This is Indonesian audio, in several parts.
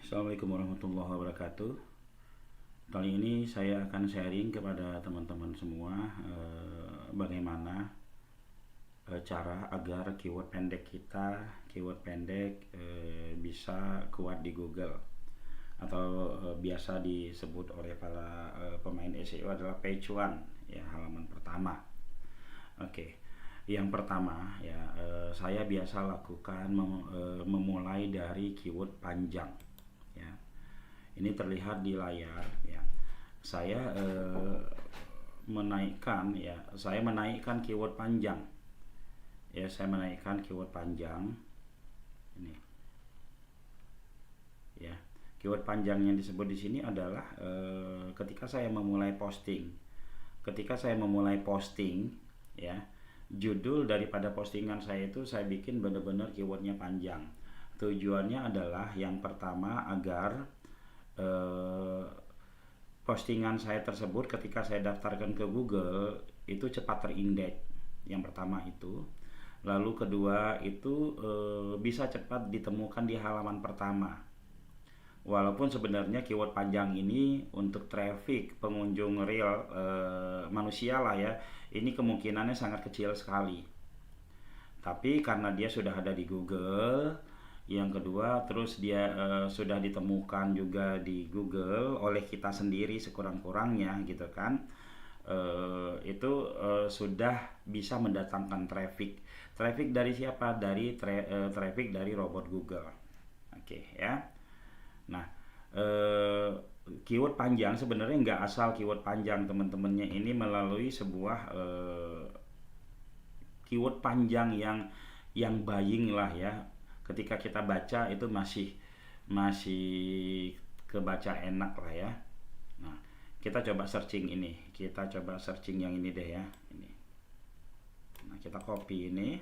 Assalamualaikum warahmatullahi wabarakatuh. Kali ini saya akan sharing kepada teman-teman semua bagaimana cara agar keyword pendek kita, bisa kuat di Google atau biasa disebut oleh para pemain SEO adalah page one, ya, halaman pertama. Oke. Yang pertama ya, saya biasa lakukan memulai dari keyword panjang, ya. Ini terlihat di layar, ya. Saya menaikkan keyword panjang, ya. Saya menaikkan keyword panjang ini, ya. Keyword panjang yang disebut di sini adalah ketika saya memulai posting, ya, judul daripada postingan saya itu saya bikin benar-benar keywordnya panjang. Tujuannya adalah yang pertama agar postingan saya tersebut ketika saya daftarkan ke Google itu cepat terindeks. Yang pertama itu. Lalu kedua itu bisa cepat ditemukan di halaman pertama. Walaupun sebenarnya keyword panjang ini untuk traffic pengunjung real manusia lah, ya, ini kemungkinannya sangat kecil sekali. Tapi karena dia sudah ada di Google, yang kedua terus dia sudah ditemukan juga di Google oleh kita sendiri sekurang-kurangnya, gitu kan, itu sudah bisa mendatangkan traffic dari siapa? Dari traffic dari robot Google. Oke, ya. Nah, keyword panjang sebenarnya nggak asal keyword panjang, teman-temannya ini melalui sebuah keyword panjang yang buying lah, ya. Ketika kita baca itu masih kebaca enak lah, ya. Nah, kita coba searching yang ini deh, ya, ini. Nah, kita copy ini,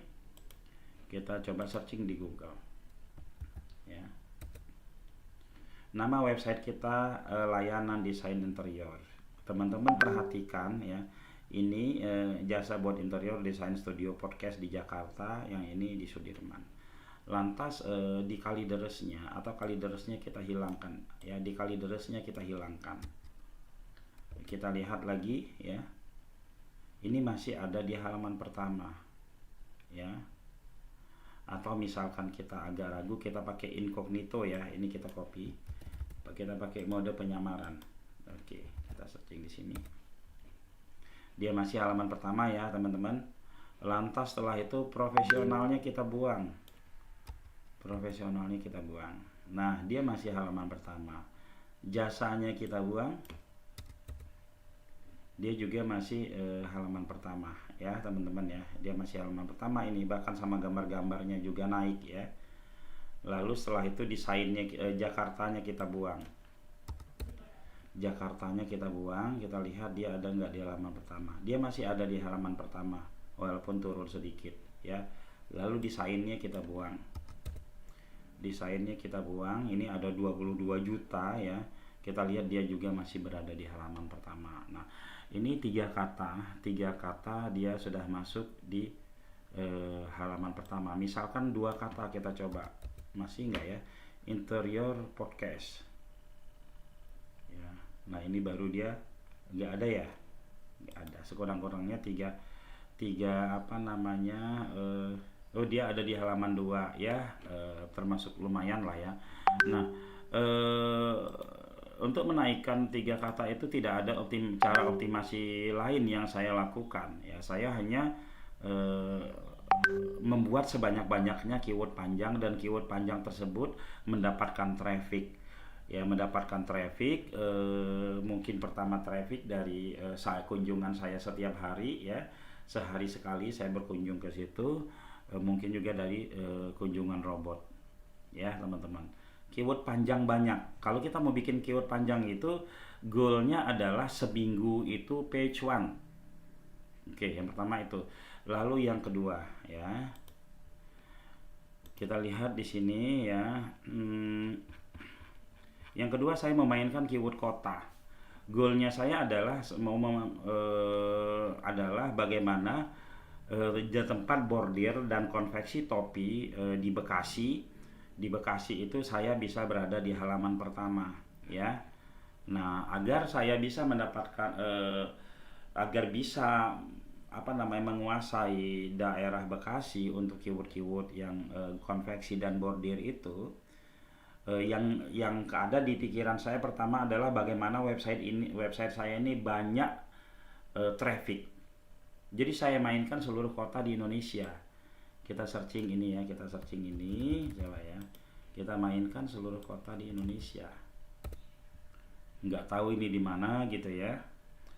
kita coba searching di Google, ya. Nama website kita layanan desain interior. Teman-teman perhatikan, ya, ini jasa buat interior desain studio podcast di Jakarta, yang ini di Sudirman. Lantas di kalideresnya kita hilangkan, ya, kita lihat lagi, ya, ini masih ada di halaman pertama, ya. Atau misalkan kita agak ragu, kita pakai incognito, ya, ini kita copy, kita pakai mode penyamaran. Oke, kita searching di sini, dia masih halaman pertama, ya, teman-teman. Lantas setelah itu profesionalnya kita buang. Nah, dia masih halaman pertama. Jasanya kita buang, dia juga masih halaman pertama, ya, teman-teman, ya. Dia masih halaman pertama ini, bahkan sama gambar-gambarnya juga naik, ya. Lalu setelah itu desainnya Jakartanya kita buang. Kita lihat dia ada nggak di halaman pertama. Dia masih ada di halaman pertama walaupun turun sedikit, ya. Lalu desainnya kita buang. Ini ada 22 juta, ya. Kita lihat dia juga masih berada di halaman pertama. Nah, ini tiga kata dia sudah masuk di halaman pertama. Misalkan 2 kata kita coba, masih enggak, ya, interior podcast, ya. Nah, ini baru dia enggak ada, ya, enggak ada. Sekurang-kurangnya tiga apa namanya, dia ada di halaman 2, ya, termasuk lumayan lah, ya. Nah, untuk menaikkan 3 kata itu tidak ada cara optimasi lain yang saya lakukan, ya. Saya hanya membuat sebanyak-banyaknya keyword panjang, dan keyword panjang tersebut mendapatkan traffic, ya, mungkin pertama traffic dari kunjungan saya setiap hari, ya. Sehari sekali saya berkunjung ke situ, mungkin juga dari kunjungan robot, ya, teman-teman. Keyword panjang banyak. Kalau kita mau bikin keyword panjang itu goalnya adalah seminggu itu page one. Oke, yang pertama itu. Lalu yang kedua, ya, kita lihat di sini, ya. Yang kedua saya memainkan keyword kota. Goalnya saya adalah adalah bagaimana tempat bordir dan konveksi topi di Bekasi di Bekasi itu saya bisa berada di halaman pertama ya. Nah, agar saya bisa mendapatkan agar bisa apa namanya menguasai daerah Bekasi untuk keyword-keyword yang konveksi dan bordir itu, yang ada di pikiran saya pertama adalah bagaimana website saya ini banyak traffic. Jadi saya mainkan seluruh kota di Indonesia. Kita searching ini ya, kita searching ini coba ya. Kita mainkan seluruh kota di Indonesia. Nggak tahu ini di mana gitu ya.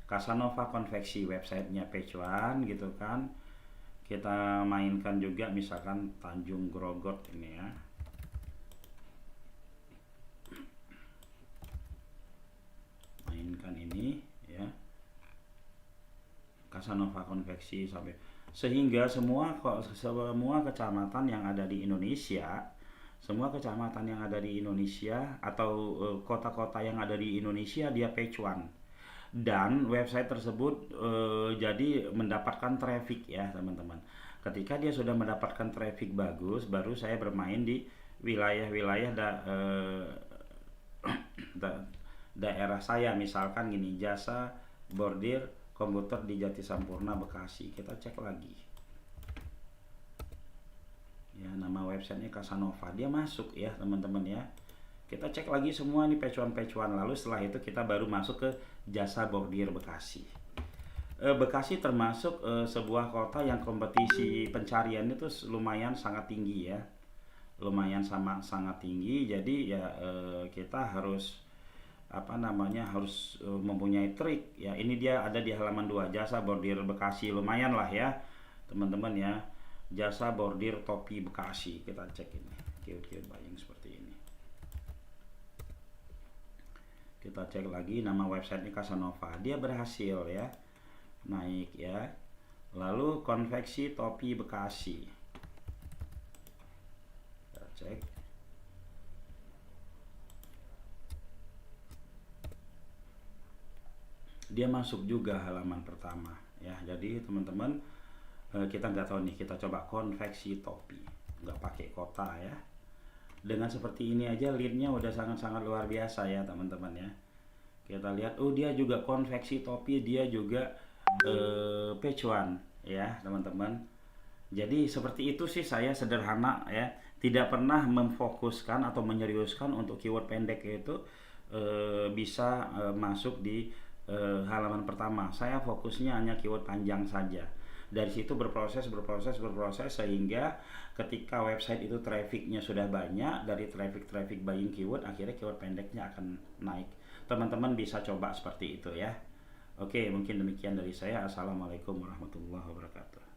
Casanova konveksi websitenya page one gitu kan. Kita mainkan juga misalkan Tanjung Grogot ini ya. Mainkan ini ya. Casanova konveksi sampai sehingga semua kecamatan yang ada di Indonesia, semua kecamatan yang ada di Indonesia atau kota-kota yang ada di Indonesia dia page one, dan website tersebut jadi mendapatkan traffic ya teman-teman. Ketika dia sudah mendapatkan traffic bagus, baru saya bermain di wilayah-wilayah daerah saya, misalkan gini, jasa bordir komputer di Jati Sampurna Bekasi. Kita cek lagi ya, nama websitenya Casanova, dia masuk ya teman-teman ya. Kita cek lagi semua nih page one, lalu setelah itu kita baru masuk ke jasa bordir Bekasi. Bekasi termasuk sebuah kota yang kompetisi pencarian itu lumayan sangat tinggi ya, lumayan sangat tinggi. Jadi ya kita harus harus mempunyai trik ya. Ini dia ada di halaman 2, jasa bordir Bekasi, lumayan lah ya teman-teman ya, jasa bordir topi Bekasi. Kita cek ini keyword buying seperti ini. Kita cek lagi nama websitenya Casanova, dia berhasil ya naik ya. Lalu konveksi topi Bekasi, kita cek. Dia masuk juga halaman pertama ya. Jadi teman-teman kita nggak tahu nih, kita coba konveksi topi, nggak pakai kota ya. Dengan seperti ini aja leadnya udah sangat-sangat luar biasa ya teman-teman ya. Kita lihat, oh dia juga konveksi topi, dia juga page one ya teman-teman. Jadi seperti itu sih, saya sederhana ya, tidak pernah memfokuskan atau menyeriuskan untuk keyword pendek itu bisa masuk di halaman pertama. Saya fokusnya hanya keyword panjang saja. Dari situ berproses sehingga ketika website itu trafficnya sudah banyak, dari traffic buying keyword, akhirnya keyword pendeknya akan naik. Teman-teman bisa coba seperti itu ya. Oke, mungkin demikian dari saya. Assalamualaikum warahmatullahi wabarakatuh.